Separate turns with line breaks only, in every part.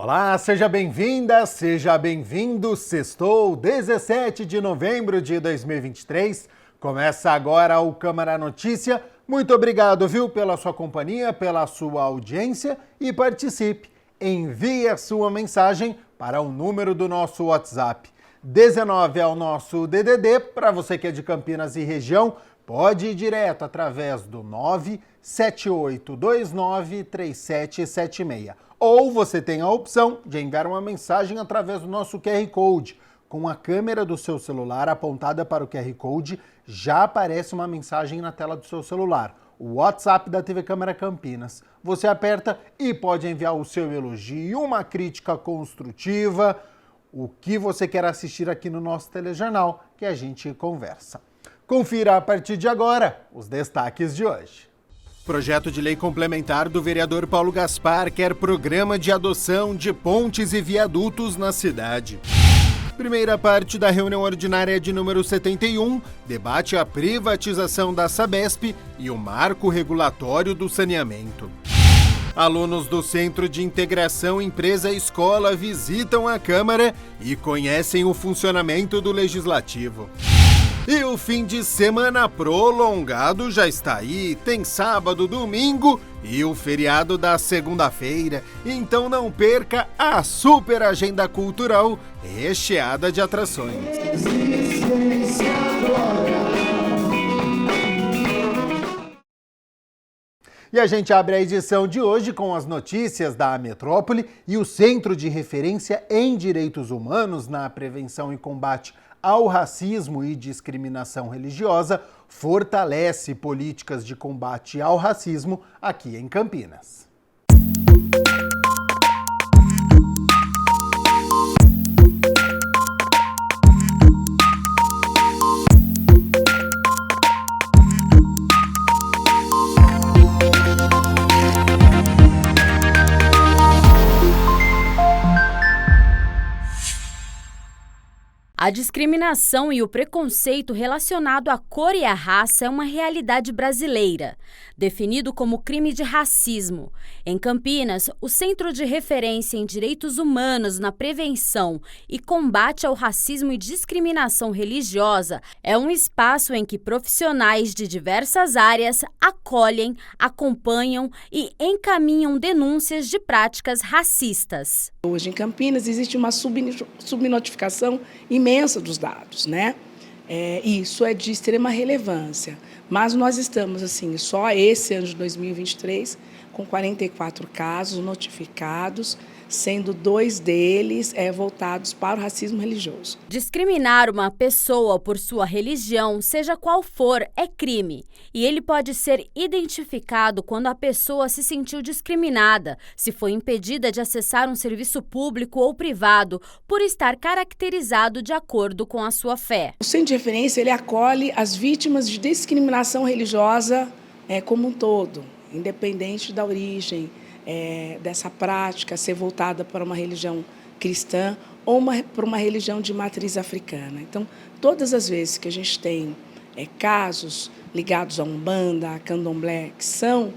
Olá, seja bem-vinda, seja bem-vindo. Sextou, 17 de novembro de 2023. Começa agora o Câmara Notícia. Muito obrigado, viu, pela sua companhia, pela sua audiência e participe. Envie a sua mensagem para o número do nosso WhatsApp. 19 é o nosso DDD. Para você que é de Campinas e região, pode ir direto através do 978293776. Ou você tem a opção de enviar uma mensagem através do nosso QR Code. Com a câmera do seu celular apontada para o QR Code, já aparece uma mensagem na tela do seu celular. O WhatsApp da TV Câmara Campinas. Você aperta e pode enviar o seu elogio, uma crítica construtiva, o que você quer assistir aqui no nosso telejornal, que a gente conversa. Confira a partir de agora os destaques de hoje. Projeto de lei complementar do vereador Paulo Gaspar quer programa de adoção de pontes e viadutos na cidade. Primeira parte da reunião ordinária de número 71 debate a privatização da Sabesp e o marco regulatório do saneamento. Alunos do Centro de Integração Empresa-Escola visitam a Câmara e conhecem o funcionamento do Legislativo. E o fim de semana prolongado já está aí, tem sábado, domingo e o feriado da segunda-feira. Então não perca a super agenda cultural recheada de atrações. E a gente abre a edição de hoje com as notícias da Metrópole e o Centro de Referência em Direitos Humanos na Prevenção e Combate ao Racismo e Discriminação Religiosa fortalece políticas de combate ao racismo aqui em Campinas.
A discriminação e o preconceito relacionado à cor e à raça é uma realidade brasileira, definido como crime de racismo. Em Campinas, o Centro de Referência em Direitos Humanos na Prevenção e Combate ao Racismo e Discriminação Religiosa é um espaço em que profissionais de diversas áreas acolhem, acompanham e encaminham denúncias de práticas racistas.
Hoje em Campinas existe uma subnotificação imensa dos dados, né? Isso é de extrema relevância, mas nós estamos, assim, só esse ano de 2023, com 44 casos notificados, sendo 2 deles voltados para o racismo religioso.
Discriminar uma pessoa por sua religião, seja qual for, é crime. E ele pode ser identificado quando a pessoa se sentiu discriminada, se foi impedida de acessar um serviço público ou privado, por estar caracterizado de acordo com a sua fé.
O Centro de Referência ele acolhe as vítimas de discriminação religiosa como um todo, independente da origem, dessa prática ser voltada para uma religião cristã ou para uma religião de matriz africana. Então, todas as vezes que a gente tem casos ligados a Umbanda, a Candomblé, que são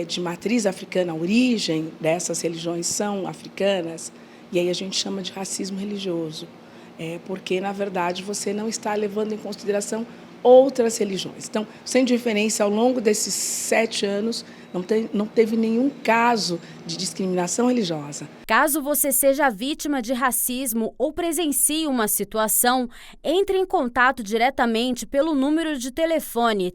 de matriz africana, a origem dessas religiões são africanas, e aí a gente chama de racismo religioso, porque, na verdade, você não está levando em consideração outras religiões. Então, sem diferença, ao longo desses 7 anos, não teve nenhum caso de discriminação religiosa.
Caso você seja vítima de racismo ou presencie uma situação, entre em contato diretamente pelo número de telefone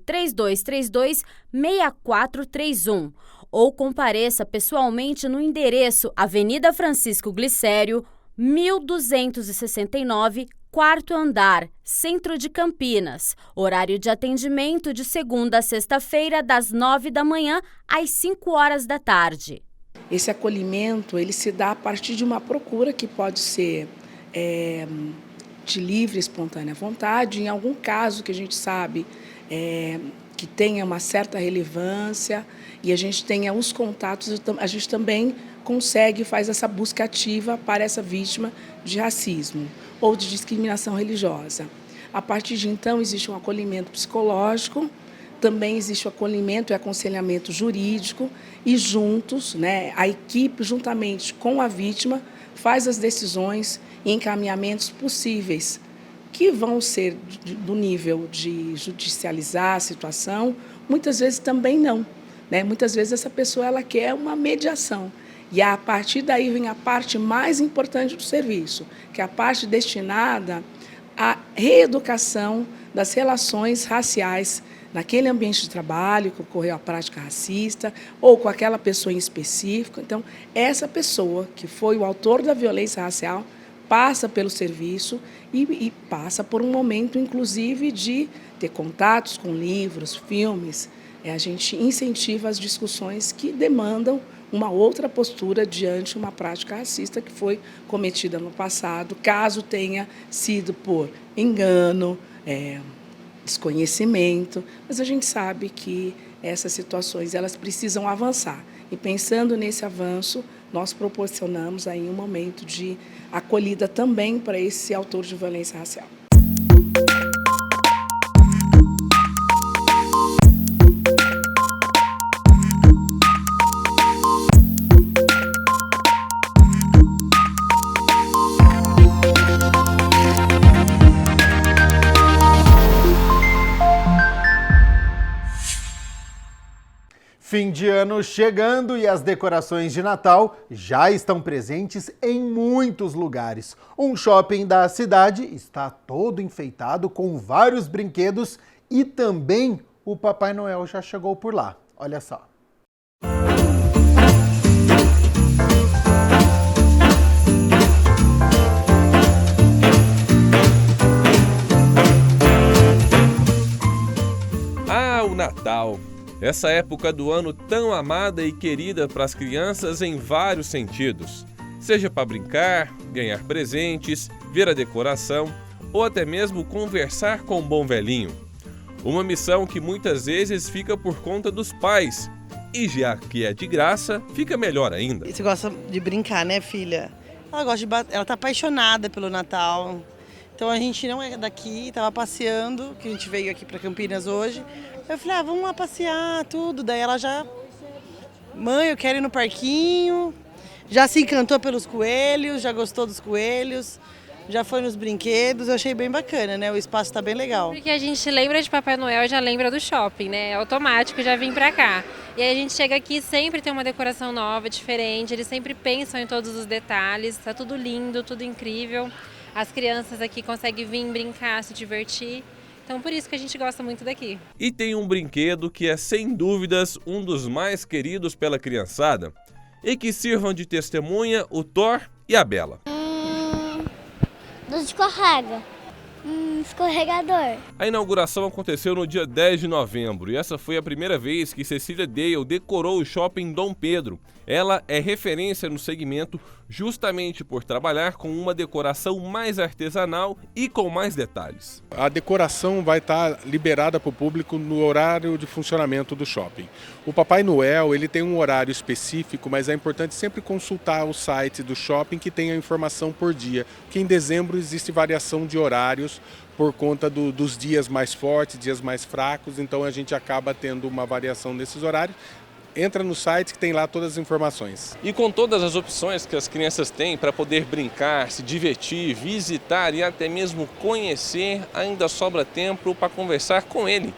3232-6431 ou compareça pessoalmente no endereço Avenida Francisco Glicério, 1269, 4º andar, Centro de Campinas. Horário de atendimento de segunda a sexta-feira, das 9 da manhã às 5 horas da tarde.
Esse acolhimento ele se dá a partir de uma procura que pode ser de livre e espontânea vontade, em algum caso que a gente sabe que tenha uma certa relevância e a gente tenha os contatos, a gente também consegue, faz essa busca ativa para essa vítima de racismo ou de discriminação religiosa. A partir de então, existe um acolhimento psicológico, também existe o acolhimento e aconselhamento jurídico e juntos, né, a equipe, juntamente com a vítima, faz as decisões e encaminhamentos possíveis, que vão ser do nível de judicializar a situação, muitas vezes também não. Né? Muitas vezes essa pessoa ela quer uma mediação. E a partir daí vem a parte mais importante do serviço, que é a parte destinada à reeducação das relações raciais naquele ambiente de trabalho que ocorreu a prática racista ou com aquela pessoa em específico. Então, essa pessoa que foi o autor da violência racial passa pelo serviço e passa por um momento, inclusive, de ter contatos com livros, filmes. A gente incentiva as discussões que demandam uma outra postura diante de uma prática racista que foi cometida no passado, caso tenha sido por engano, desconhecimento, mas a gente sabe que essas situações elas precisam avançar. E pensando nesse avanço, nós proporcionamos aí um momento de acolhida também para esse autor de violência racial.
Fim de ano chegando e as decorações de Natal já estão presentes em muitos lugares. Um shopping da cidade está todo enfeitado com vários brinquedos e também o Papai Noel já chegou por lá. Olha só.
Ah, o Natal! Essa época do ano tão amada e querida para as crianças em vários sentidos. Seja para brincar, ganhar presentes, ver a decoração ou até mesmo conversar com o bom velhinho. Uma missão que muitas vezes fica por conta dos pais. E já que é de graça, fica melhor ainda.
Você gosta de brincar, né, filha? Ela tá apaixonada pelo Natal. Então a gente não é daqui, tava passeando, que a gente veio aqui para Campinas hoje. Eu falei, vamos lá passear, tudo. Daí ela já, mãe, eu quero ir no parquinho. Já se encantou pelos coelhos, já gostou dos coelhos, já foi nos brinquedos. Eu achei bem bacana, né? O espaço tá bem legal.
Porque a gente lembra de Papai Noel e já lembra do shopping, né? É automático, já vim pra cá. E aí a gente chega aqui, sempre tem uma decoração nova, diferente. Eles sempre pensam em todos os detalhes. Tá tudo lindo, tudo incrível. As crianças aqui conseguem vir brincar, se divertir. Então por isso que a gente gosta muito daqui.
E tem um brinquedo que é sem dúvidas um dos mais queridos pela criançada e que sirvam de testemunha o Thor e a Bela.
Do escorrega. Escorregador.
A inauguração aconteceu no dia 10 de novembro e essa foi a primeira vez que Cecília Dale decorou o shopping Dom Pedro. Ela é referência no segmento justamente por trabalhar com uma decoração mais artesanal e com mais detalhes.
A decoração vai estar liberada para o público no horário de funcionamento do shopping. O Papai Noel ele tem um horário específico, mas é importante sempre consultar o site do shopping que tem a informação por dia, que em dezembro existe variação de horários por conta dos dias mais fortes, dias mais fracos, então a gente acaba tendo uma variação nesses horários. Entra no site que tem lá todas as informações.
E com todas as opções que as crianças têm para poder brincar, se divertir, visitar e até mesmo conhecer, ainda sobra tempo para conversar com ele,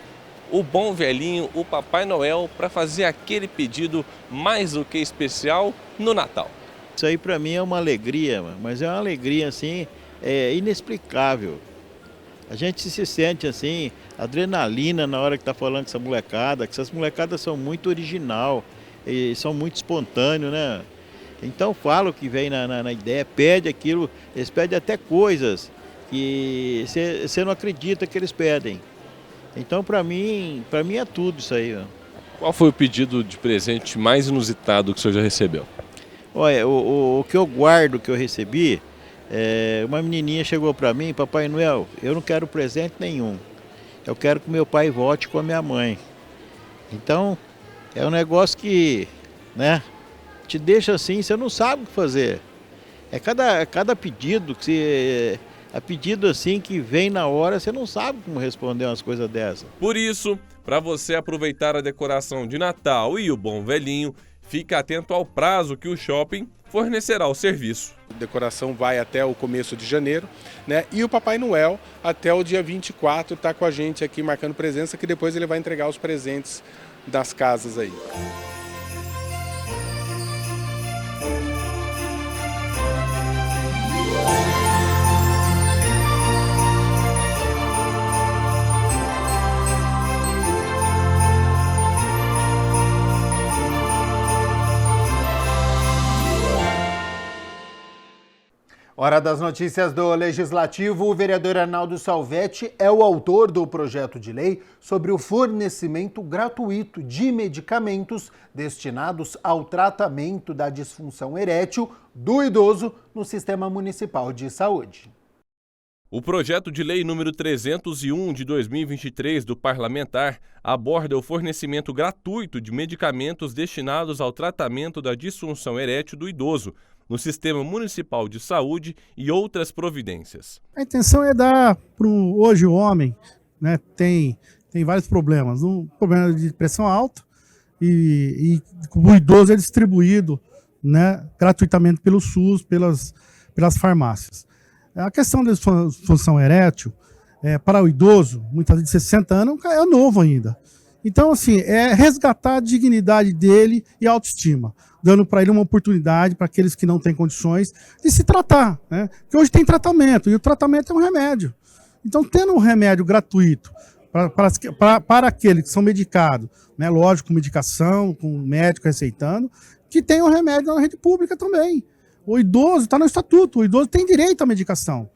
o bom velhinho, o Papai Noel, para fazer aquele pedido mais do que especial no Natal.
Isso aí para mim é uma alegria, mas é uma alegria assim, inexplicável. A gente se sente assim, adrenalina na hora que está falando com essa molecada, que essas molecadas são muito original e são muito espontâneos, né? Então falo que vem na ideia, pede aquilo, eles pedem até coisas que você não acredita que eles pedem. Então para mim é tudo isso aí. Ó.
Qual foi o pedido de presente mais inusitado que o senhor já recebeu?
Olha, o que eu guardo, que eu recebi, uma menininha chegou para mim, Papai Noel, eu não quero presente nenhum. Eu quero que meu pai volte com a minha mãe. Então, é um negócio que, né, te deixa assim, você não sabe o que fazer. É cada pedido pedido assim que vem na hora, você não sabe como responder umas coisas dessas.
Por isso, Para você aproveitar a decoração de Natal e o Bom Velhinho, fique atento ao prazo que o shopping fornecerá o serviço.
A decoração vai até o começo de janeiro, né? E o Papai Noel até o dia 24 está com a gente aqui marcando presença, que depois ele vai entregar os presentes das casas aí.
Hora das notícias do Legislativo. O vereador Arnaldo Salvetti é o autor do projeto de lei sobre o fornecimento gratuito de medicamentos destinados ao tratamento da disfunção erétil do idoso no Sistema Municipal de Saúde.
O projeto de lei número 301 de 2023 do parlamentar aborda o fornecimento gratuito de medicamentos destinados ao tratamento da disfunção erétil do idoso no Sistema Municipal de Saúde e outras providências.
A intenção é dar para hoje o homem, né, tem vários problemas. Um problema de pressão alta e o idoso é distribuído, né, gratuitamente pelo SUS, pelas farmácias. A questão da disfunção erétil, para o idoso, muitas vezes de 60 anos, é novo ainda. Então, assim, é resgatar a dignidade dele e a autoestima, dando para ele uma oportunidade, para aqueles que não têm condições, de se tratar, né? Porque hoje tem tratamento, e o tratamento é um remédio. Então, tendo um remédio gratuito para aqueles que são medicados, né? Lógico, com medicação, com médico receitando, que tem um remédio na rede pública também. O idoso está no estatuto, o idoso tem direito à medicação.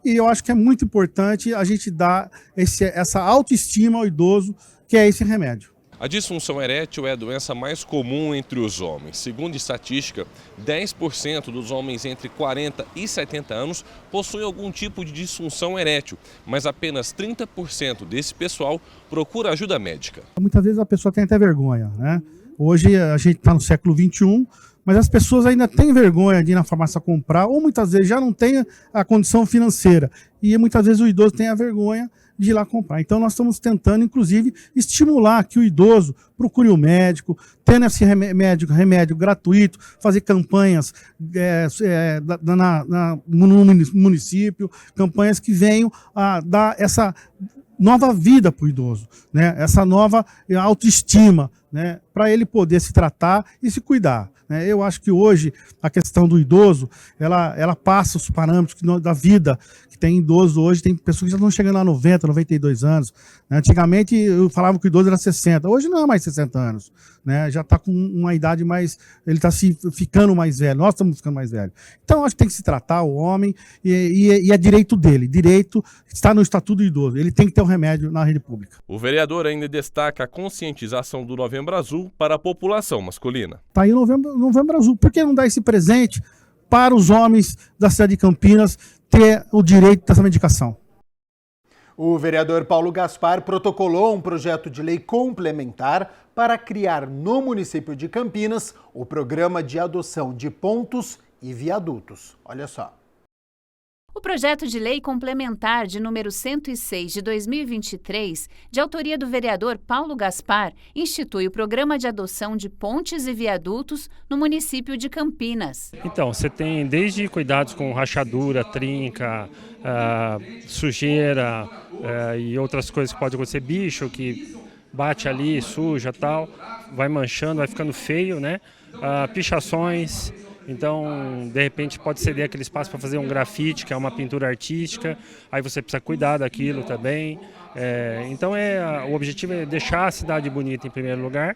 E eu acho que é muito importante a gente dar essa autoestima ao idoso, que é esse remédio.
A disfunção erétil é a doença mais comum entre os homens. Segundo estatística, 10% dos homens entre 40 e 70 anos possuem algum tipo de disfunção erétil, mas apenas 30% desse pessoal procura ajuda médica.
Muitas vezes a pessoa tem até vergonha, né? Hoje a gente está no século XXI, mas as pessoas ainda têm vergonha de ir na farmácia comprar, ou muitas vezes já não têm a condição financeira. E muitas vezes o idoso tem a vergonha de ir lá comprar. Então nós estamos tentando, inclusive, estimular que o idoso procure o médico, tendo esse remédio gratuito, fazer campanhas no município, campanhas que venham a dar essa nova vida para o idoso, né? Essa nova autoestima, né? Para ele poder se tratar e se cuidar. Eu acho que hoje a questão do idoso, ela passa os parâmetros da vida que tem idoso hoje. Tem pessoas que já estão chegando a 90, 92 anos. Antigamente eu falava que o idoso era 60, hoje não é mais 60 anos. Né? Já está com uma idade mais, ele está ficando mais velho, nós estamos ficando mais velhos. Então acho que tem que se tratar o homem e é direito dele, direito está no Estatuto do Idoso, ele tem que ter um remédio na rede pública.
O vereador ainda destaca a conscientização do Novembro Azul para a população masculina.
Está aí o Novembro Azul, por que não dar esse presente para os homens da cidade de Campinas ter o direito dessa medicação?
O vereador Paulo Gaspar protocolou um projeto de lei complementar para criar no município de Campinas o programa de adoção de pontos e viadutos. Olha só.
O projeto de lei complementar de número 106 de 2023, de autoria do vereador Paulo Gaspar, institui o programa de adoção de pontes e viadutos no município de Campinas.
Então, você tem desde cuidados com rachadura, trinca, sujeira e outras coisas que podem acontecer, bicho que bate ali, suja tal, vai manchando, vai ficando feio, né? Pichações. Então, de repente, pode ceder aquele espaço para fazer um grafite, que é uma pintura artística, aí você precisa cuidar daquilo também. Então, o objetivo é deixar a cidade bonita em primeiro lugar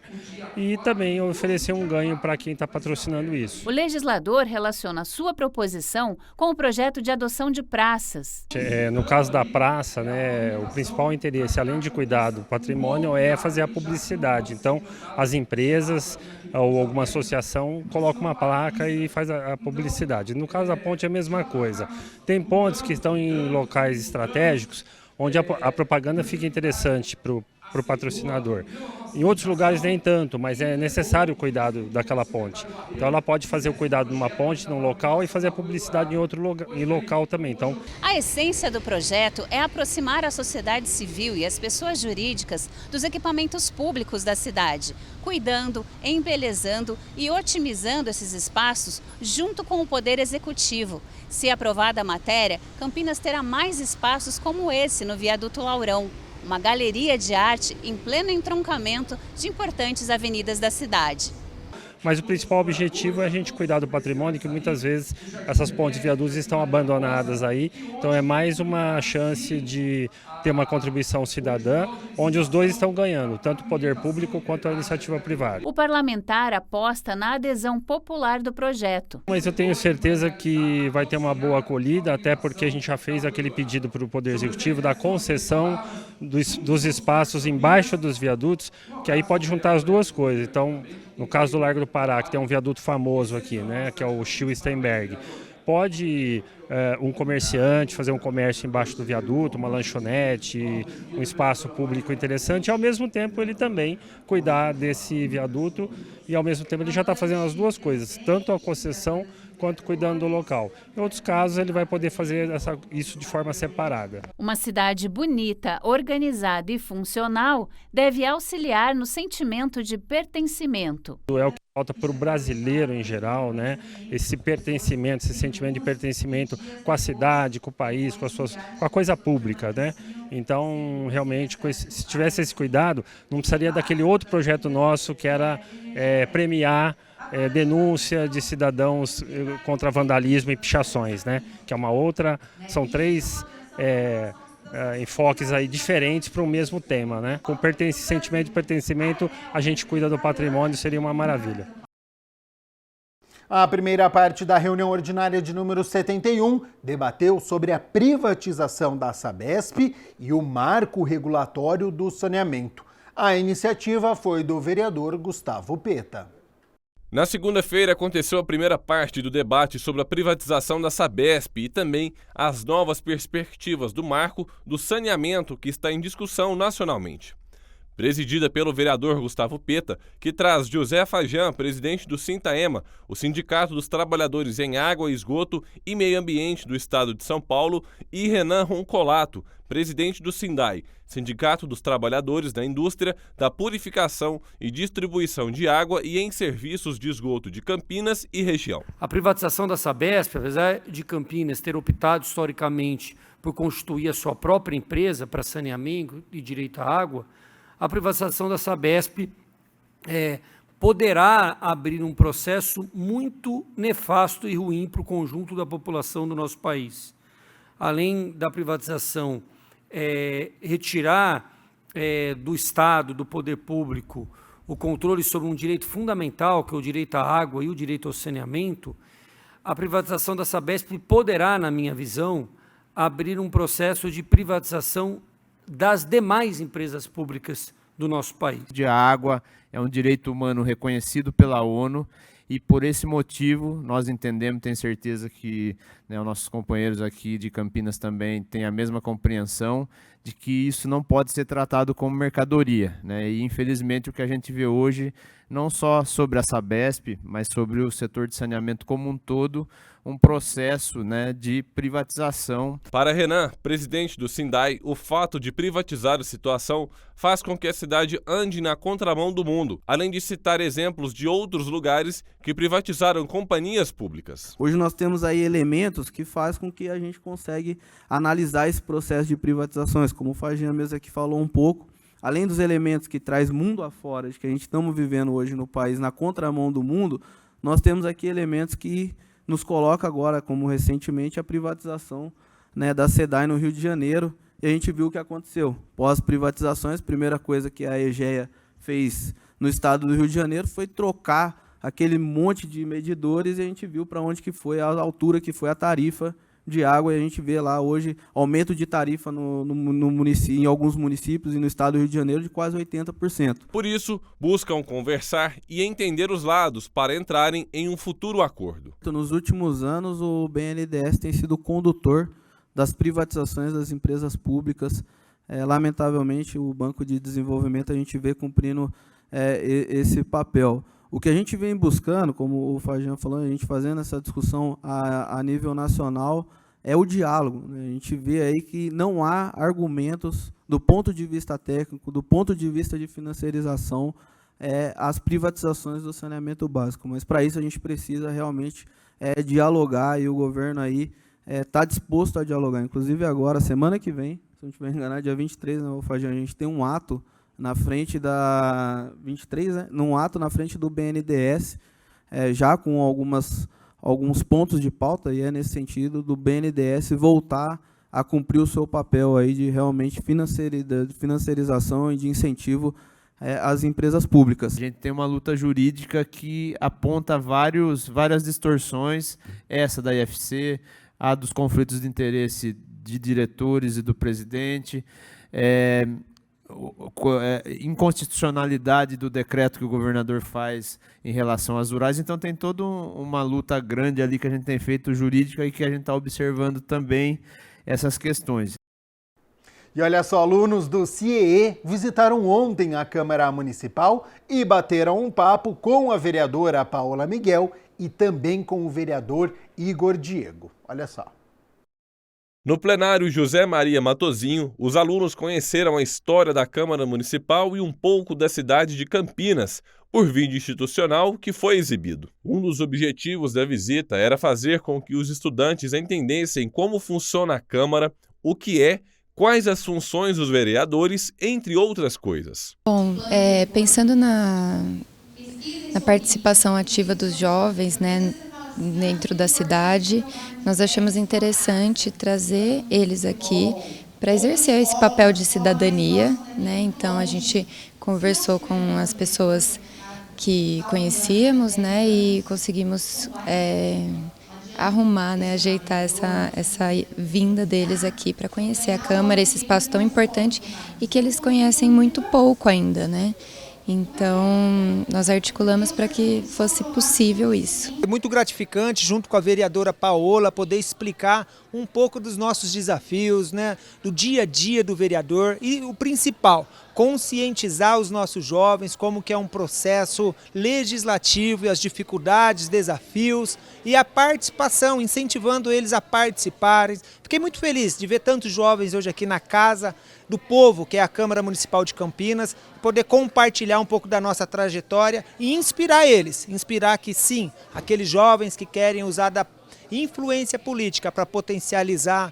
e também oferecer um ganho para quem está patrocinando isso.
O legislador relaciona a sua proposição com o projeto de adoção de praças.
No caso da praça, né, o principal interesse, além de cuidar do patrimônio, é fazer a publicidade. Então, as empresas ou alguma associação coloca uma placa e faz a publicidade. No caso da ponte é a mesma coisa. Tem pontes que estão em locais estratégicos, onde a propaganda fica interessante para o para o patrocinador. Em outros lugares nem tanto, mas é necessário o cuidado daquela ponte. Então ela pode fazer o cuidado numa ponte, num local, e fazer a publicidade em outro local também. Então,
a essência do projeto é aproximar a sociedade civil e as pessoas jurídicas dos equipamentos públicos da cidade, cuidando, embelezando e otimizando esses espaços junto com o Poder Executivo. Se aprovada a matéria, Campinas terá mais espaços como esse no Viaduto Laurão, uma galeria de arte em pleno entroncamento de importantes avenidas da cidade.
mas o principal objetivo é a gente cuidar do patrimônio, que muitas vezes essas pontes e viadutos estão abandonadas aí, então é mais uma chance de ter uma contribuição cidadã, onde os dois estão ganhando, tanto o poder público quanto a iniciativa privada.
O parlamentar aposta na adesão popular do projeto.
Mas eu tenho certeza que vai ter uma boa acolhida, até porque a gente já fez aquele pedido para o Poder Executivo da concessão dos espaços embaixo dos viadutos, que aí pode juntar as duas coisas. Então, no caso do Largo do Pará, que tem um viaduto famoso aqui, né, que é o Chiu Steinberg, pode um comerciante fazer um comércio embaixo do viaduto, uma lanchonete, um espaço público interessante, e ao mesmo tempo ele também cuidar desse viaduto, e ao mesmo tempo ele já está fazendo as duas coisas, tanto a concessão quanto cuidando do local. Em outros casos ele vai poder fazer isso de forma separada.
Uma cidade bonita, organizada e funcional deve auxiliar no sentimento de pertencimento.
É o que falta para o brasileiro em geral, né? Esse pertencimento, esse sentimento de pertencimento com a cidade, com o país, com a coisa pública, né? Então, realmente, se tivesse esse cuidado, não precisaria daquele outro projeto nosso que era premiar denúncia de cidadãos contra vandalismo e pichações, né? Que é uma outra, são três enfoques aí diferentes para o mesmo tema, né? Com sentimento de pertencimento, a gente cuida do patrimônio, seria uma maravilha.
A primeira parte da reunião ordinária de número 71 debateu sobre a privatização da Sabesp e o marco regulatório do saneamento. A iniciativa foi do vereador Gustavo Peta.
Na segunda-feira aconteceu a primeira parte do debate sobre a privatização da Sabesp e também as novas perspectivas do marco do saneamento que está em discussão nacionalmente. Presidida pelo vereador Gustavo Peta, que traz José Fajan, presidente do Sintaema, o Sindicato dos Trabalhadores em Água, Esgoto e Meio Ambiente do Estado de São Paulo, e Renan Roncolato, presidente do Sindai, Sindicato dos Trabalhadores da Indústria, da Purificação e Distribuição de Água e em Serviços de Esgoto de Campinas e região.
A privatização da Sabesp, apesar de Campinas ter optado historicamente por constituir a sua própria empresa para saneamento e direito à água, a privatização da Sabesp poderá abrir um processo muito nefasto e ruim para o conjunto da população do nosso país. Além da privatização retirar do Estado, do poder público, o controle sobre um direito fundamental, que é o direito à água e o direito ao saneamento, a privatização da Sabesp poderá, na minha visão, abrir um processo de privatização das demais empresas públicas do nosso país.
A água é um direito humano reconhecido pela ONU e por esse motivo nós entendemos, tenho certeza que os nossos companheiros aqui de Campinas também têm a mesma compreensão de que isso não pode ser tratado como mercadoria, né? E infelizmente o que a gente vê hoje, não só sobre a Sabesp, mas sobre o setor de saneamento como um todo, um processo, né, de privatização.
Para Renan, presidente do Sindai, o fato de privatizar a situação faz com que a cidade ande na contramão do mundo, além de citar exemplos de outros lugares que privatizaram companhias públicas.
Hoje nós temos aí elementos que faz com que a gente consegue analisar esse processo de privatizações, como o Fajan mesmo aqui falou um pouco. Além dos elementos que traz mundo afora, de que a gente estamos vivendo hoje no país na contramão do mundo, nós temos aqui elementos que nos coloca agora, como recentemente, a privatização, né, da SEDAI no Rio de Janeiro, e a gente viu o que aconteceu. Pós-privatizações, a primeira coisa que a EGEA fez no estado do Rio de Janeiro foi trocar aquele monte de medidores, e a gente viu para onde que foi, a altura que foi a tarifa de água, e a gente vê lá hoje aumento de tarifa no município, em alguns municípios e no estado do Rio de Janeiro de quase 80%.
Por isso, buscam conversar e entender os lados para entrarem em um futuro acordo.
Nos últimos anos, o BNDES tem sido o condutor das privatizações das empresas públicas lamentavelmente, o Banco de Desenvolvimento a gente vê cumprindo esse papel. O que a gente vem buscando, como o Fagian falou, a gente fazendo essa discussão a nível nacional, é o diálogo, né? A gente vê aí que não há argumentos do ponto de vista técnico, do ponto de vista de financiarização, as privatizações do saneamento básico. Mas para isso a gente precisa realmente dialogar, e o governo aí está disposto a dialogar. Inclusive agora, semana que vem, se não estiver enganado, dia 23, né, Fagian, a gente tem um ato na frente da 23, né, num ato na frente do BNDES, já com alguns pontos de pauta, e é nesse sentido do BNDES voltar a cumprir o seu papel aí de realmente financiarização e de incentivo às empresas públicas.
A gente tem uma luta jurídica que aponta várias distorções, essa da IFC, a dos conflitos de interesse de diretores e do presidente, inconstitucionalidade do decreto que o governador faz em relação às rurais. Então tem toda uma luta grande ali que a gente tem feito jurídica e que a gente está observando também essas questões.
E olha só, alunos do CIEE visitaram ontem a Câmara Municipal e bateram um papo com a vereadora Paola Miguel e também com o vereador Igor Diego. Olha só.
No plenário José Maria Matozinho, os alunos conheceram a história da Câmara Municipal e um pouco da cidade de Campinas, por vídeo institucional que foi exibido. Um dos objetivos da visita era fazer com que os estudantes entendessem como funciona a Câmara, o que é, quais as funções dos vereadores, entre outras coisas.
Bom, pensando na participação ativa dos jovens, né, dentro da cidade, nós achamos interessante trazer eles aqui para exercer esse papel de cidadania, né? Então a gente conversou com as pessoas que conhecíamos, né, e conseguimos arrumar, né, ajeitar essa vinda deles aqui para conhecer a Câmara, esse espaço tão importante e que eles conhecem muito pouco ainda, né? Então, nós articulamos para que fosse possível isso.
É muito gratificante, junto com a vereadora Paola, poder explicar um pouco dos nossos desafios, né, do dia a dia do vereador e o principal, conscientizar os nossos jovens como que é um processo legislativo e as dificuldades, desafios e a participação, incentivando eles a participarem. Fiquei muito feliz de ver tantos jovens hoje aqui na Casa do Povo, que é a Câmara Municipal de Campinas, poder compartilhar um pouco da nossa trajetória e inspirar eles, inspirar que sim, aqueles jovens que querem usar da influência política para potencializar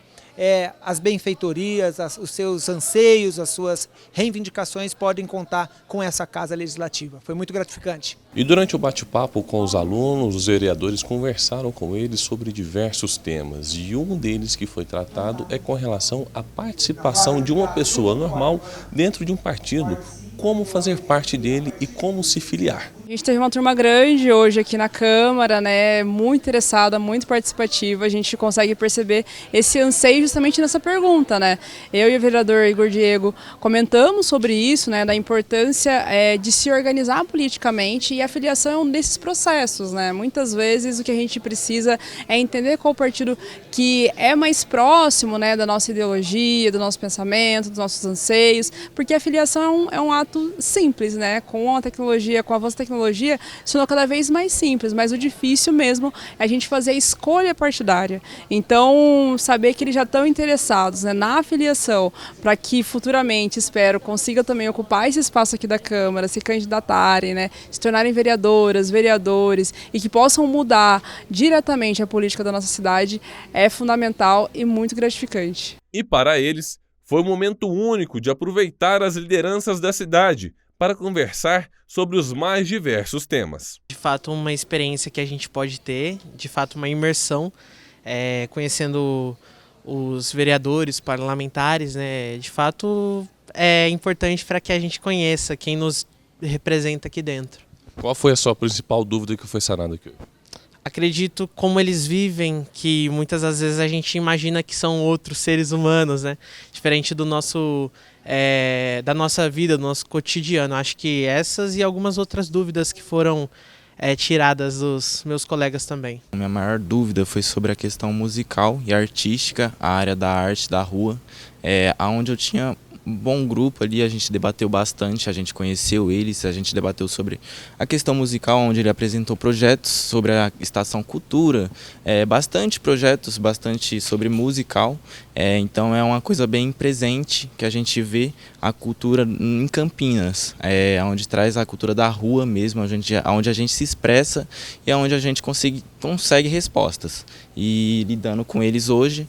as benfeitorias, os seus anseios, as suas reivindicações podem contar com essa Casa Legislativa. Foi muito gratificante.
E durante o bate-papo com os alunos, os vereadores conversaram com eles sobre diversos temas. E um deles que foi tratado é com relação à participação de uma pessoa normal dentro de um partido. Como fazer parte dele e como se filiar.
A gente teve uma turma grande hoje aqui na Câmara, né, muito interessada, muito participativa. A gente consegue perceber esse anseio justamente nessa pergunta, né? Eu e o vereador Igor Diego comentamos sobre isso, né, da importância de se organizar politicamente, e a filiação é um desses processos, né? Muitas vezes o que a gente precisa é entender qual partido que é mais próximo, né, da nossa ideologia, do nosso pensamento, dos nossos anseios, porque a filiação é um ato simples, né? Com a tecnologia, com o avanço da tecnologia, se tornou cada vez mais simples, mas o difícil mesmo é a gente fazer a escolha partidária. Então, saber que eles já estão interessados, né, na filiação, para que futuramente, espero, consigam também ocupar esse espaço aqui da Câmara, se candidatarem, né, se tornarem vereadoras, vereadores e que possam mudar diretamente a política da nossa cidade, é fundamental e muito gratificante.
E para eles, foi um momento único de aproveitar as lideranças da cidade para conversar sobre os mais diversos temas.
De fato, uma experiência que a gente pode ter, de fato, uma imersão, conhecendo os vereadores, parlamentares, né? De fato, é importante para que a gente conheça quem nos representa aqui dentro.
Qual foi a sua principal dúvida que foi sanada aqui?
Acredito como eles vivem, que muitas das vezes a gente imagina que são outros seres humanos, né? Diferente do nosso, da nossa vida, do nosso cotidiano. Acho que essas e algumas outras dúvidas que foram tiradas dos meus colegas também.
A minha maior dúvida foi sobre a questão musical e artística, a área da arte da rua, onde eu tinha bom grupo ali, a gente debateu bastante, a gente conheceu eles, a gente debateu sobre a questão musical, onde ele apresentou projetos sobre a Estação Cultura, bastante projetos, bastante sobre musical, então é uma coisa bem presente que a gente vê a cultura em Campinas, onde traz a cultura da rua mesmo, onde a gente se expressa e onde a gente consegue respostas. E lidando com eles hoje,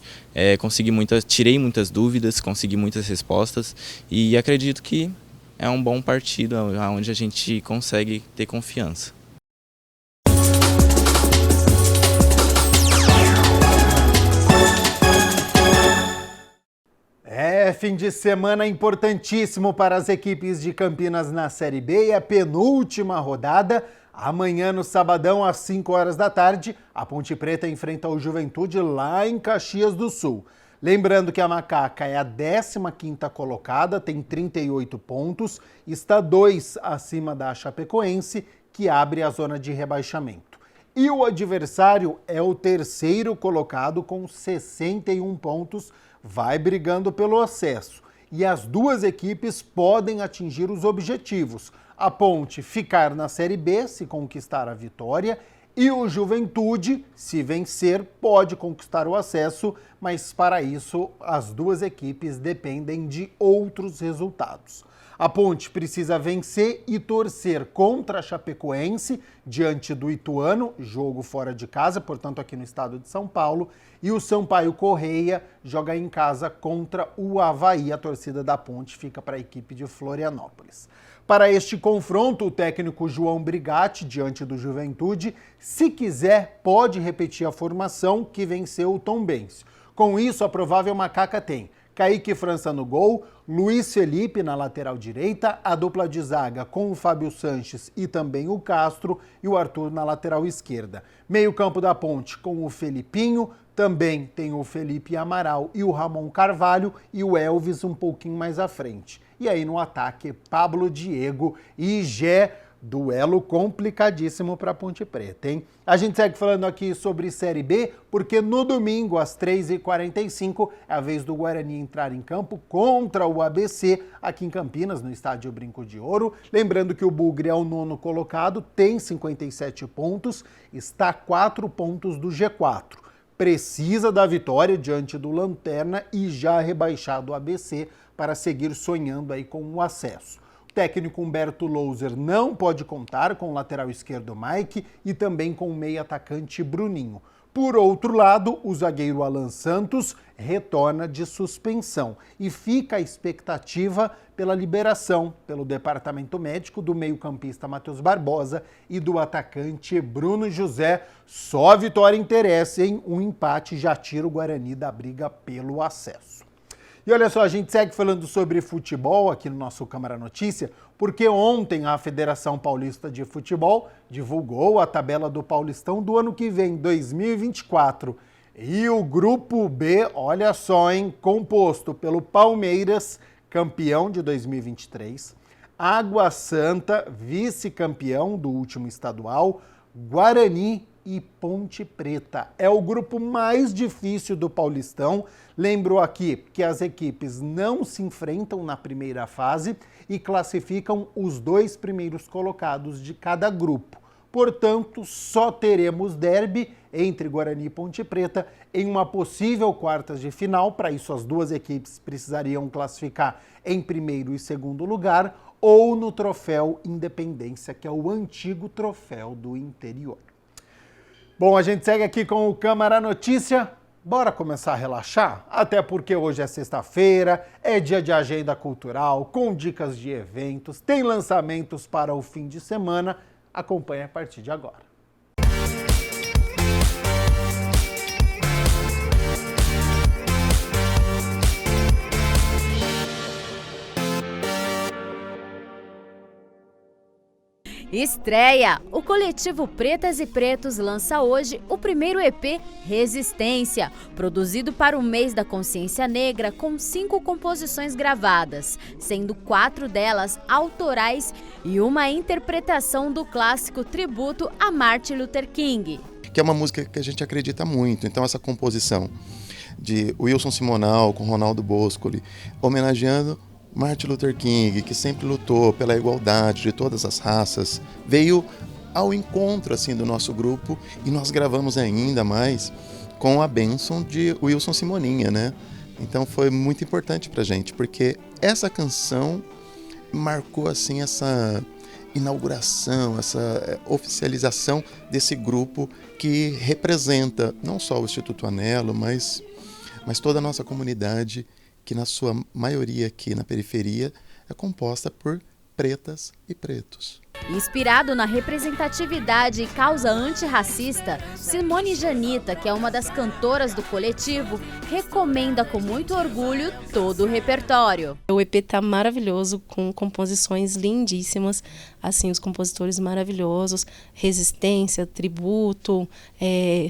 tirei muitas dúvidas, consegui muitas respostas e acredito que é um bom partido onde a gente consegue ter confiança.
Fim de semana importantíssimo para as equipes de Campinas na Série B e a penúltima rodada. Amanhã, no sabadão, às 5 horas da tarde, a Ponte Preta enfrenta o Juventude lá em Caxias do Sul. Lembrando que a Macaca é a 15ª colocada, tem 38 pontos, está 2 acima da Chapecoense, que abre a zona de rebaixamento. E o adversário é o 3º colocado com 61 pontos, vai brigando pelo acesso. E as duas equipes podem atingir os objetivos. A Ponte ficar na Série B, se conquistar a vitória, e o Juventude, se vencer, pode conquistar o acesso, mas para isso as duas equipes dependem de outros resultados. A Ponte precisa vencer e torcer contra a Chapecoense, diante do Ituano, jogo fora de casa, portanto aqui no estado de São Paulo, e o Sampaio Correia joga em casa contra o Avaí. A torcida da Ponte fica para a equipe de Florianópolis. Para este confronto, o técnico João Brigatti, diante do Juventude, se quiser, pode repetir a formação que venceu o Tombense. Com isso, a provável Macaca tem Kaique França no gol, Luiz Felipe na lateral direita, a dupla de zaga com o Fábio Sanches e também o Castro e o Arthur na lateral esquerda. Meio campo da Ponte com o Felipinho, também tem o Felipe Amaral e o Ramon Carvalho e o Elvis um pouquinho mais à frente. E aí no ataque, Pablo Diego e Gé, duelo complicadíssimo para a Ponte Preta, hein? A gente segue falando aqui sobre Série B, porque no domingo, às 3h45, é a vez do Guarani entrar em campo contra o ABC, aqui em Campinas, no estádio Brinco de Ouro. Lembrando que o Bugre é o 9º colocado, tem 57 pontos, está a 4 pontos do G4. Precisa da vitória diante do Lanterna e já rebaixado o ABC para seguir sonhando aí com o acesso. O técnico Humberto Louser não pode contar com o lateral esquerdo Mike e também com o meio atacante Bruninho. Por outro lado, o zagueiro Alan Santos retorna de suspensão e fica a expectativa pela liberação pelo departamento médico do meio-campista Matheus Barbosa e do atacante Bruno José. Só a vitória interessa, hein? Um empate já tira o Guarani da briga pelo acesso. E olha só, a gente segue falando sobre futebol aqui no nosso Câmara Notícia, porque ontem a Federação Paulista de Futebol divulgou a tabela do Paulistão do ano que vem, 2024. E o Grupo B, olha só, hein, composto pelo Palmeiras, campeão de 2023, Água Santa, vice-campeão do último estadual, Guarani e Ponte Preta. É o grupo mais difícil do Paulistão. Lembro aqui que as equipes não se enfrentam na primeira fase e classificam os 2 primeiros colocados de cada grupo. Portanto, só teremos derby entre Guarani e Ponte Preta em uma possível quartas de final. Para isso, as duas equipes precisariam classificar em primeiro e segundo lugar ou no troféu Independência, que é o antigo troféu do interior. Bom, a gente segue aqui com o Câmara Notícia. Bora começar a relaxar? Até porque hoje é sexta-feira, é dia de agenda cultural, com dicas de eventos, tem lançamentos para o fim de semana. Acompanhe a partir de agora.
Estreia! O coletivo Pretas e Pretos lança hoje o primeiro EP Resistência, produzido para o mês da consciência negra, com 5 composições gravadas, sendo 4 delas autorais e uma interpretação do clássico tributo a Martin Luther King.
Que é uma música que a gente acredita muito, então essa composição de Wilson Simonal com Ronaldo Boscoli, homenageando Martin Luther King, que sempre lutou pela igualdade de todas as raças, veio ao encontro assim do nosso grupo e nós gravamos ainda mais com a bênção de Wilson Simoninha, né? Então foi muito importante pra gente, porque essa canção marcou assim essa inauguração, essa oficialização desse grupo que representa não só o Instituto Anhelo, mas toda a nossa comunidade, que na sua maioria aqui na periferia é composta por pretas e pretos.
Inspirado na representatividade e causa antirracista, Simone Janita, que é uma das cantoras do coletivo, recomenda com muito orgulho todo o repertório.
O EP tá maravilhoso, com composições lindíssimas, assim, os compositores maravilhosos, Resistência, Tributo,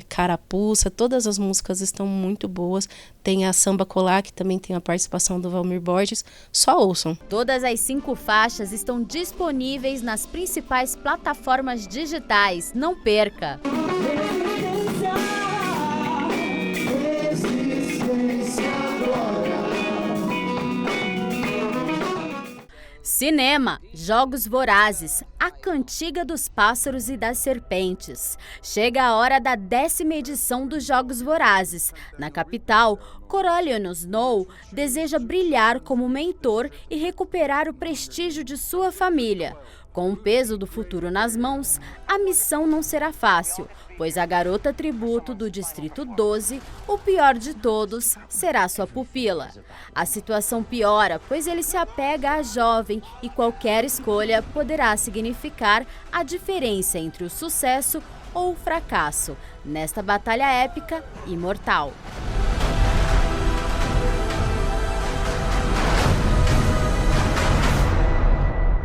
Carapuça, todas as músicas estão muito boas. Tem a Samba Colar, que também tem a participação do Valmir Borges, só ouçam.
Todas as 5 faixas estão disponíveis nas principais plataformas digitais. Não perca! Cinema, Jogos Vorazes, a cantiga dos pássaros e das serpentes. Chega a hora da 10ª edição dos Jogos Vorazes. Na capital, Coriolanus Snow deseja brilhar como mentor e recuperar o prestígio de sua família. Com o peso do futuro nas mãos, a missão não será fácil, pois a garota tributo do Distrito 12, o pior de todos, será sua pupila. A situação piora, pois ele se apega à jovem e qualquer escolha poderá significar a diferença entre o sucesso ou o fracasso, nesta batalha épica e mortal.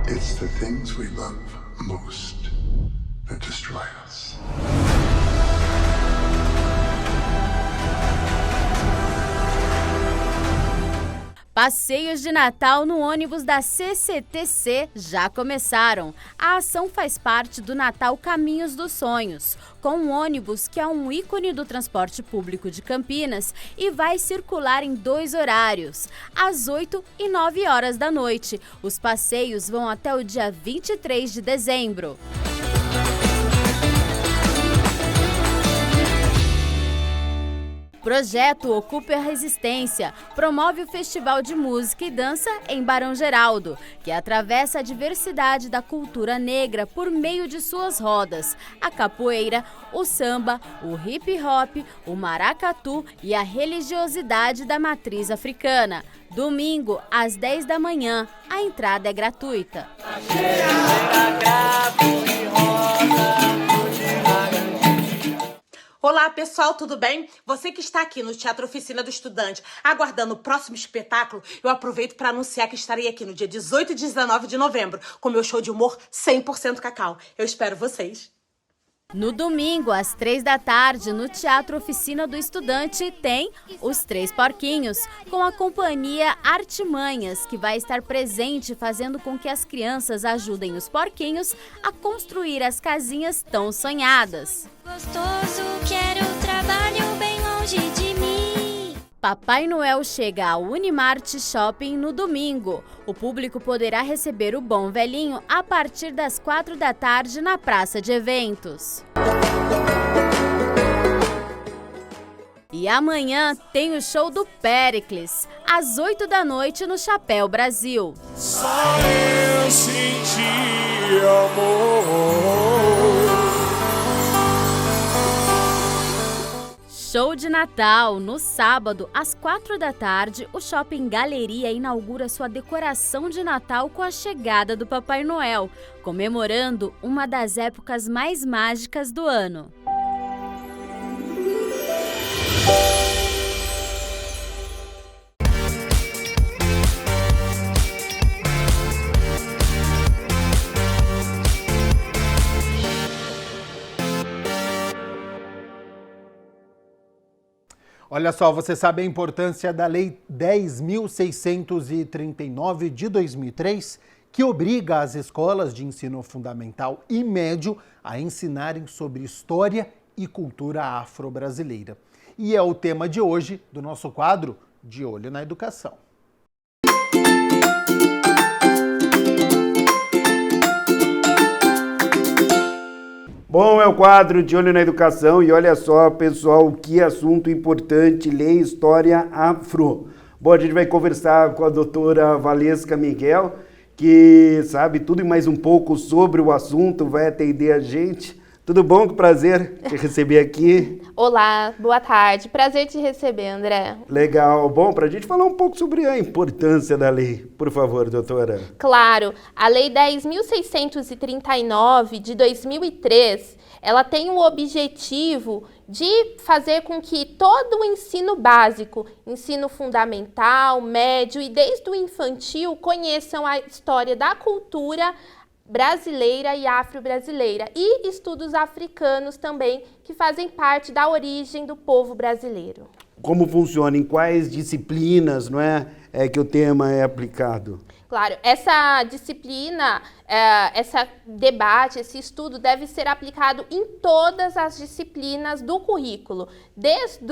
It's the things we love most that destroy us.
Passeios de Natal no ônibus da CCTC já começaram. A ação faz parte do Natal Caminhos dos Sonhos, com um ônibus que é um ícone do transporte público de Campinas e vai circular em 2 horários, às 8 e 9 horas da noite. Os passeios vão até o dia 23 de dezembro. Projeto Ocupe a Resistência promove o Festival de Música e Dança em Barão Geraldo, que atravessa a diversidade da cultura negra por meio de suas rodas, a capoeira, o samba, o hip hop, o maracatu e a religiosidade da matriz africana. Domingo, às 10 da manhã, a entrada é gratuita.
Olá pessoal, tudo bem? Você que está aqui no Teatro Oficina do Estudante aguardando o próximo espetáculo, eu aproveito para anunciar que estarei aqui no dia 18 e 19 de novembro com meu show de humor 100% cacau. Eu espero vocês.
No domingo, às 3 da tarde, no Teatro Oficina do Estudante, tem Os Três Porquinhos, com a companhia Artimanhas, que vai estar presente fazendo com que as crianças ajudem os porquinhos a construir as casinhas tão sonhadas.
Gostoso, quero trabalho bem longe de mim.
Papai Noel chega ao Unimart Shopping no domingo. O público poderá receber o Bom Velhinho a partir das 4 da tarde na praça de eventos. E amanhã tem o show do Péricles, às 8 da noite no Chapéu Brasil.
Só eu senti amor.
Show de Natal. No sábado, às 4 da tarde, o Shopping Galeria inaugura sua decoração de Natal com a chegada do Papai Noel, comemorando uma das épocas mais mágicas do ano.
Olha só, você sabe a importância da Lei 10.639 de 2003, que obriga as escolas de ensino fundamental e médio a ensinarem sobre história e cultura afro-brasileira. E é o tema de hoje do nosso quadro De Olho na Educação.
Bom, é o quadro De Olho na Educação e olha só, pessoal, que assunto importante, Lei História Afro. Bom, a gente vai conversar com a doutora Valesca Miguel, que sabe tudo e mais um pouco sobre o assunto, vai atender a gente. Tudo bom? Que prazer te receber aqui.
Olá, boa tarde. Prazer te receber, André.
Legal. Bom, para a gente falar um pouco sobre a importância da lei, por favor, doutora.
Claro. A Lei 10.639 de 2003, ela tem o objetivo de fazer com que todo o ensino básico, ensino fundamental, médio e desde o infantil, conheçam a história da cultura brasileira e afro-brasileira e estudos africanos também, que fazem parte da origem do povo brasileiro.
Como funciona? Em quais disciplinas, não é que o tema é aplicado?
Claro, essa disciplina, esse debate, esse estudo deve ser aplicado em todas as disciplinas do currículo, desde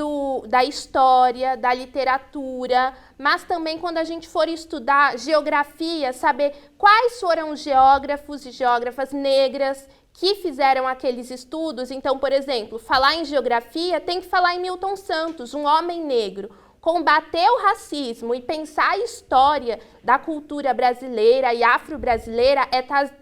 da história, da literatura, mas também quando a gente for estudar geografia, saber quais foram os geógrafos e geógrafas negras que fizeram aqueles estudos. Então, por exemplo, falar em geografia tem que falar em Milton Santos, um homem negro. Combater o racismo e pensar a história da cultura brasileira e afro-brasileira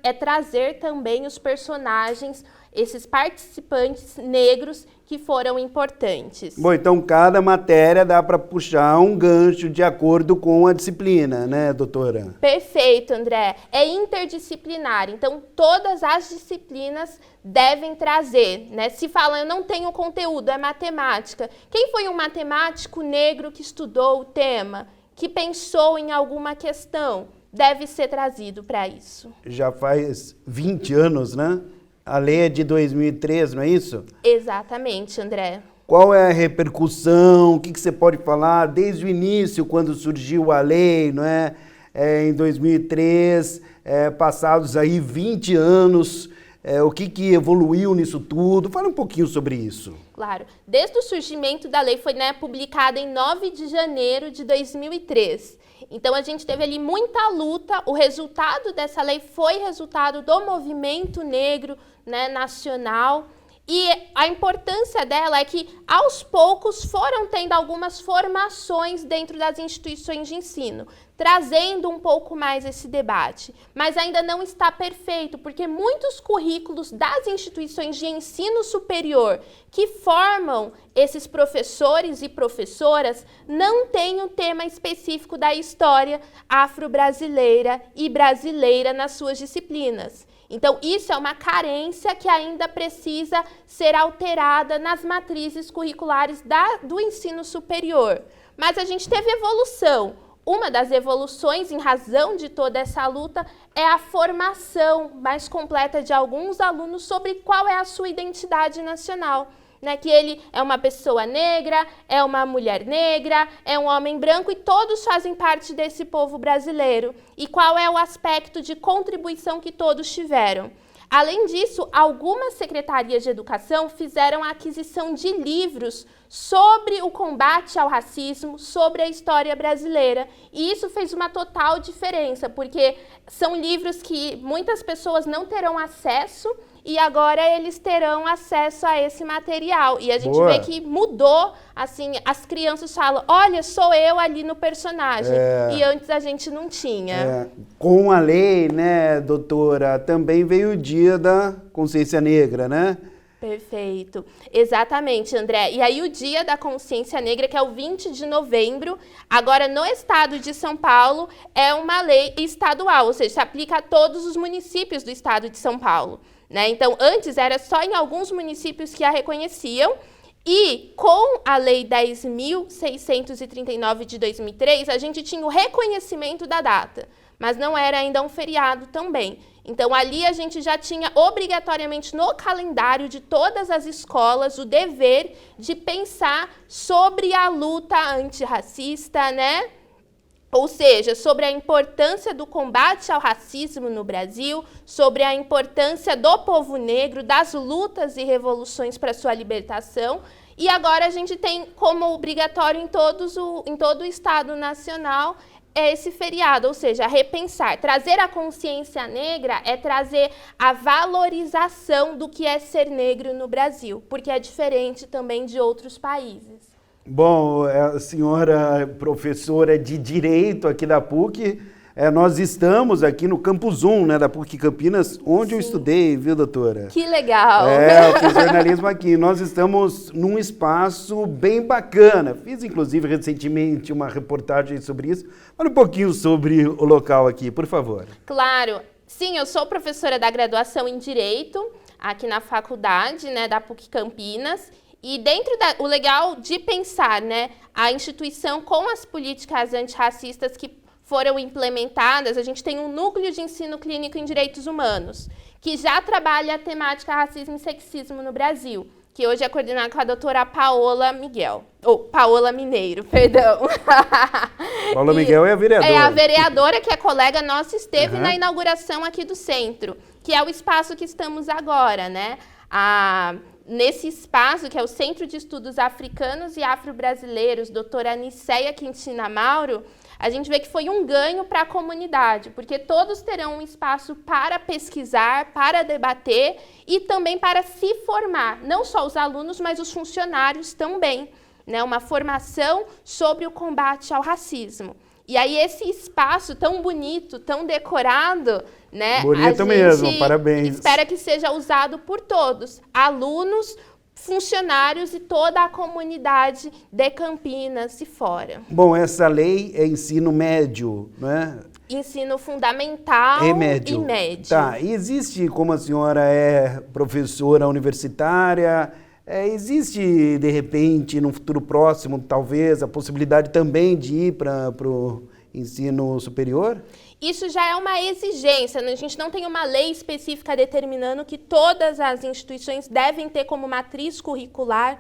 é trazer também os personagens, esses participantes negros que foram importantes.
Bom, então cada matéria dá para puxar um gancho de acordo com a disciplina, né, doutora?
Perfeito, André. É interdisciplinar, então todas as disciplinas devem trazer, né? Se fala, eu não tenho conteúdo, é matemática. Quem foi um matemático negro que estudou o tema, que pensou em alguma questão, deve ser trazido para isso.
Já faz 20 anos, né? A lei é de 2003, não é isso?
Exatamente, André.
Qual é a repercussão? O que você pode falar desde o início, quando surgiu a lei, não é? Em 2003, passados aí 20 anos, o que evoluiu nisso tudo? Fala um pouquinho sobre isso.
Claro. Desde o surgimento da lei, foi publicada em 9 de janeiro de 2003. Então, a gente teve ali muita luta. O resultado dessa lei foi resultado do movimento negro, né, nacional. E a importância dela é que, aos poucos, foram tendo algumas formações dentro das instituições de ensino, trazendo um pouco mais esse debate. Mas ainda não está perfeito, porque muitos currículos das instituições de ensino superior que formam esses professores e professoras não têm o tema específico da história afro-brasileira e brasileira nas suas disciplinas. Então, isso é uma carência que ainda precisa ser alterada nas matrizes curriculares do ensino superior. Mas a gente teve evolução. Uma das evoluções, em razão de toda essa luta, é a formação mais completa de alguns alunos sobre qual é a sua identidade nacional. Né, que ele é uma pessoa negra, é uma mulher negra, é um homem branco e todos fazem parte desse povo brasileiro. E qual é o aspecto de contribuição que todos tiveram? Além disso, algumas secretarias de educação fizeram a aquisição de livros sobre o combate ao racismo, sobre a história brasileira. E isso fez uma total diferença, porque são livros que muitas pessoas não terão acesso e agora eles terão acesso a esse material. E a gente vê que mudou, assim, as crianças falam, olha, sou eu ali no personagem. E antes a gente não tinha.
Com a lei, né, doutora, também veio o Dia da Consciência Negra, né?
Perfeito. Exatamente, André. E aí o Dia da Consciência Negra, que é o 20 de novembro, agora no estado de São Paulo, é uma lei estadual, ou seja, se aplica a todos os municípios do estado de São Paulo. Né? Então, antes era só em alguns municípios que a reconheciam, e com a Lei 10.639 de 2003, a gente tinha o reconhecimento da data, mas não era ainda um feriado também. Então, ali a gente já tinha obrigatoriamente no calendário de todas as escolas o dever de pensar sobre a luta antirracista, né? Ou seja, sobre a importância do combate ao racismo no Brasil, sobre a importância do povo negro, das lutas e revoluções para sua libertação. E agora a gente tem como obrigatório em todo o Estado Nacional é esse feriado, ou seja, repensar. Trazer a consciência negra é trazer a valorização do que é ser negro no Brasil, porque é diferente também de outros países.
Bom, a senhora professora de Direito aqui da PUC, nós estamos aqui no Campus 1, né, da PUC Campinas, onde eu estudei, viu, doutora?
Que legal!
Eu fiz jornalismo aqui. Nós estamos num espaço bem bacana. Fiz, inclusive, recentemente uma reportagem sobre isso. Fala um pouquinho sobre o local aqui, por favor.
Claro. Sim, eu sou professora da graduação em Direito, aqui na faculdade, né, da PUC Campinas. E dentro o legal de pensar, né, a instituição com as políticas antirracistas que foram implementadas, a gente tem um núcleo de ensino clínico em direitos humanos, que já trabalha a temática racismo e sexismo no Brasil, que hoje é coordenado com a doutora Paola Mineiro, perdão.
Paola Miguel é a vereadora.
É a vereadora que é colega nossa, esteve na inauguração aqui do centro, que é o espaço que estamos agora, né? Nesse espaço, que é o Centro de Estudos Africanos e Afro-Brasileiros, doutora Aniceia Quintina Mauro, a gente vê que foi um ganho para a comunidade, porque todos terão um espaço para pesquisar, para debater e também para se formar, não só os alunos, mas os funcionários também, né? Uma formação sobre o combate ao racismo. E aí esse espaço tão bonito, tão decorado, né?
Bonito mesmo, parabéns.
Espera que seja usado por todos, alunos, funcionários e toda a comunidade de Campinas e fora.
Bom, essa lei é ensino médio, né?
Ensino fundamental e médio.
Tá, e existe, como a senhora é professora universitária, existe, de repente, no futuro próximo, talvez, a possibilidade também de ir para o ensino superior?
Isso já é uma exigência, a gente não tem uma lei específica determinando que todas as instituições devem ter como matriz curricular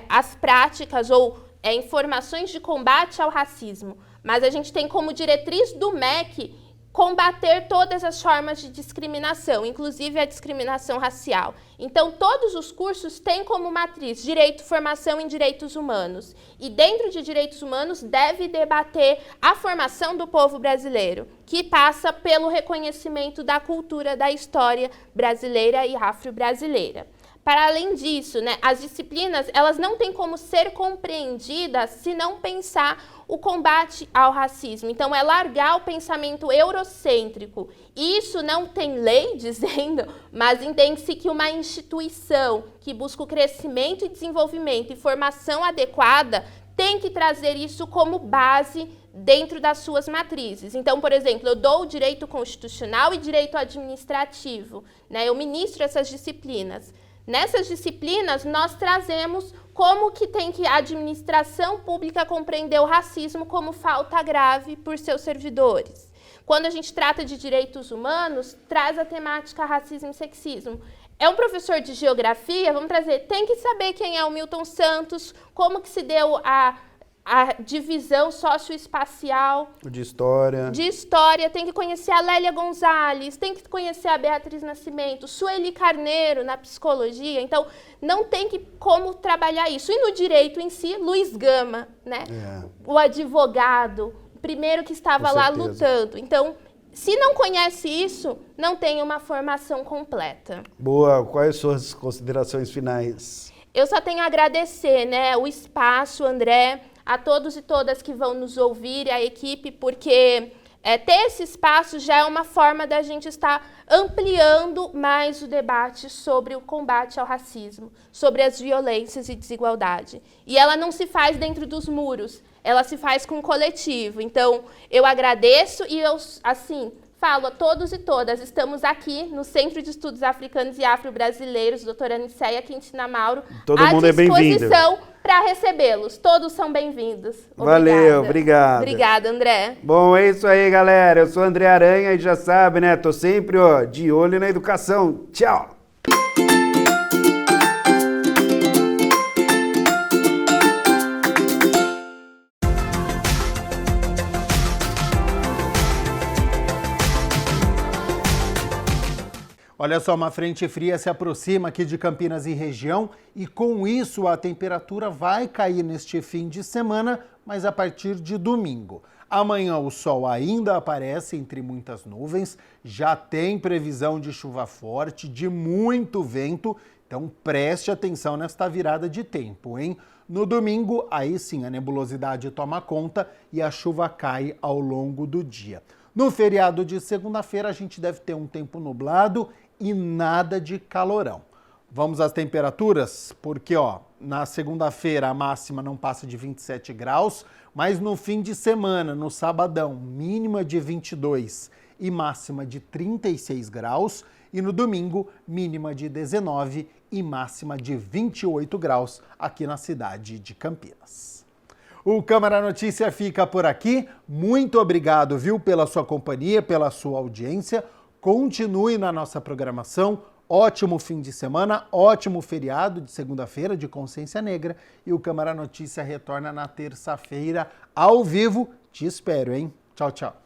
as práticas ou informações de combate ao racismo. Mas a gente tem como diretriz do MEC combater todas as formas de discriminação, inclusive a discriminação racial. Então, todos os cursos têm como matriz Direito, Formação em Direitos Humanos. E dentro de Direitos Humanos deve debater a formação do povo brasileiro, que passa pelo reconhecimento da cultura, da história brasileira e afro-brasileira. Para além disso, né, as disciplinas elas não têm como ser compreendidas se não pensar o combate ao racismo. Então, é largar o pensamento eurocêntrico. Isso não tem lei dizendo, mas entende-se que uma instituição que busca o crescimento e desenvolvimento e formação adequada tem que trazer isso como base dentro das suas matrizes. Então, por exemplo, eu dou o direito constitucional e direito administrativo, né? Eu ministro essas disciplinas. Nessas disciplinas, nós trazemos como que tem que a administração pública compreender o racismo como falta grave por seus servidores. Quando a gente trata de direitos humanos, traz a temática racismo e sexismo. É um professor de geografia, vamos trazer, tem que saber quem é o Milton Santos, como que se deu a divisão socioespacial.
De história.
De história, tem que conhecer a Lélia Gonzalez, tem que conhecer a Beatriz Nascimento, Sueli Carneiro na psicologia. Então, não tem como trabalhar isso. E no direito em si, Luiz Gama, né? O advogado, o primeiro que estava lá lutando. Então, se não conhece isso, não tem uma formação completa.
Boa. Quais suas considerações finais?
Eu só tenho a agradecer, né, o espaço, André, a todos e todas que vão nos ouvir, a equipe, porque ter esse espaço já é uma forma da gente estar ampliando mais o debate sobre o combate ao racismo, sobre as violências e desigualdade. E ela não se faz dentro dos muros, ela se faz com o coletivo. Então, eu agradeço e eu, assim, falo a todos e todas, estamos aqui no Centro de Estudos Africanos e Afro-Brasileiros, doutora Aniceia Quintina Mauro,
à
disposição para recebê-los. Todos são bem-vindos.
Valeu, obrigado.
Obrigada, André.
Bom, é isso aí, galera. Eu sou André Aranha e já sabe, né? Tô sempre de olho na educação. Tchau!
Olha só, uma frente fria se aproxima aqui de Campinas e região e com isso a temperatura vai cair neste fim de semana, mas a partir de domingo. Amanhã o sol ainda aparece entre muitas nuvens, já tem previsão de chuva forte, de muito vento, então preste atenção nesta virada de tempo, hein? No domingo, aí sim a nebulosidade toma conta e a chuva cai ao longo do dia. No feriado de segunda-feira a gente deve ter um tempo nublado e nada de calorão. Vamos às temperaturas? Porque, na segunda-feira a máxima não passa de 27 graus, mas no fim de semana, no sabadão, mínima de 22 e máxima de 36 graus, e no domingo, mínima de 19 e máxima de 28 graus aqui na cidade de Campinas. O Câmara Notícia fica por aqui. Muito obrigado, pela sua companhia, pela sua audiência. Continue na nossa programação. Ótimo fim de semana, ótimo feriado de segunda-feira de Consciência Negra. E o Câmara Notícia retorna na terça-feira ao vivo. Te espero, hein? Tchau, tchau.